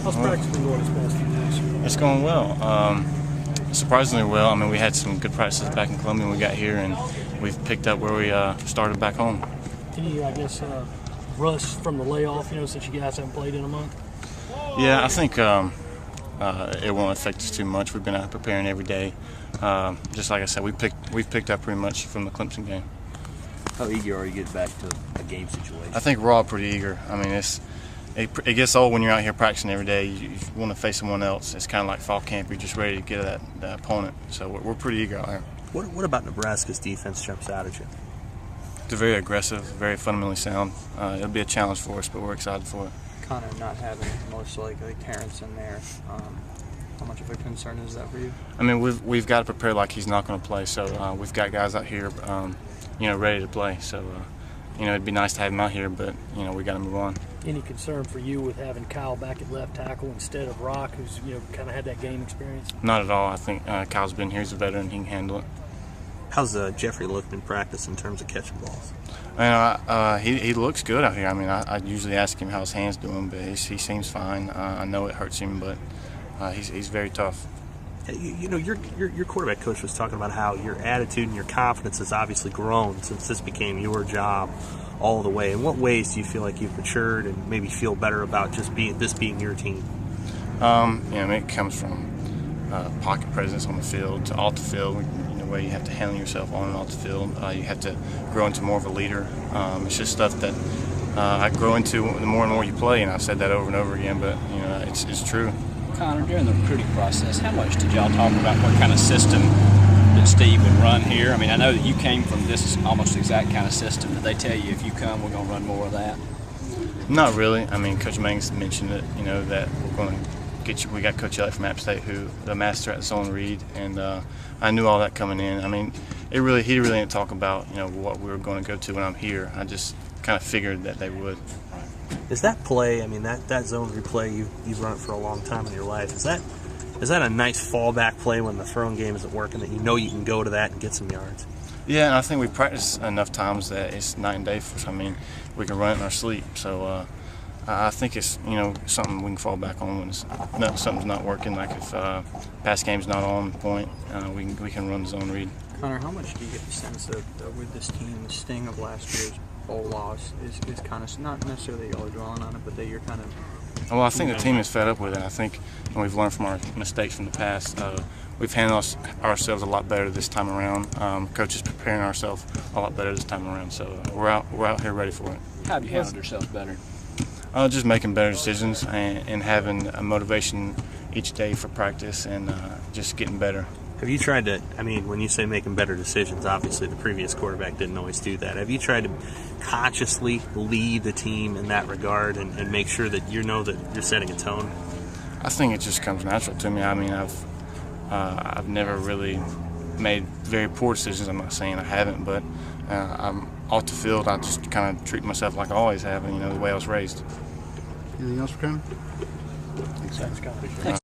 How's practice been going this past few days? It's going well. Surprisingly well. I mean, we had some good practices back in Columbia when we got here, and we've picked up where we started back home. Can you, rust from the layoff, since you guys haven't played in a month? Yeah, I think it won't affect us too much. We've been out preparing every day. Just like I said, we've picked up pretty much from the Clemson game. How eager are you to get back to a game situation? I think we're all pretty eager. I mean, it gets old when you're out here practicing every day. You want to face someone else. It's kind of like fall camp. You're just ready to get at that opponent. So we're pretty eager out here. What about Nebraska's defense jumps out at you? They're very aggressive, very fundamentally sound. It'll be a challenge for us, but we're excited for it. Kind of not having most like Terrence in there. How much of a concern is that for you? I mean, we've got to prepare like he's not going to play. So we've got guys out here, ready to play. So it'd be nice to have him out here, but we got to move on. Any concern for you with having Kyle back at left tackle instead of Rock, who's kind of had that game experience? Not at all. I think Kyle's been here. He's a veteran. He can handle it. How's Jeffrey looked in practice in terms of catching balls? He looks good out here. I mean, I usually ask him how his hand's doing, but he seems fine. I know it hurts him, but he's very tough. Your quarterback coach was talking about how your attitude and your confidence has obviously grown since this became your job all the way. In what ways do you feel like you've matured and maybe feel better about just this being your team? It comes from pocket presence on the field to off the field. Where you have to handle yourself on and off the field. You have to grow into more of a leader. It's just stuff that I grow into the more and more you play, and I've said that over and over again, but it's true. Connor, during the recruiting process, how much did y'all talk about what kind of system that Steve would run here? I mean, I know that you came from this almost exact kind of system. Did they tell you if you come, we're going to run more of that? Not really. I mean, Coach Mangus mentioned it, that we're going to we got Coach Elliott from App State, who the master at zone read, and I knew all that coming in. I mean, he really didn't talk about what we were going to go to when I'm here. I just kind of figured that they would. Is that play? I mean, that zone replay you've run it for a long time in your life. Is that a nice fallback play when the throwing game isn't working, that you can go to that and get some yards? Yeah, and I think we practice enough times that it's night and day for us. I mean, we can run it in our sleep, so. I think it's something we can fall back on when something's not working. Like if pass game's not on point, we can run the zone read. Connor, how much do you get the sense that with this team, the sting of last year's bowl loss is kind of not necessarily y'all are dwelling on it, but that you're kind of? Well, I think the team is fed up with it. I think we've learned from our mistakes from the past. We've handled ourselves a lot better this time around. Coach is preparing ourselves a lot better this time around. So we're out here ready for it. How have you handled yourself better? Just making better decisions and having a motivation each day for practice and just getting better. Have you tried to, when you say making better decisions, obviously the previous quarterback didn't always do that. Have you tried to consciously lead the team in that regard and make sure that that you're setting a tone? I think it just comes natural to me. I mean, I've never really made very poor decisions. I'm not saying I haven't, but I'm off the field. I just kind of treat myself like I always have, the way I was raised. Anything else for Connor? Thanks, Connor.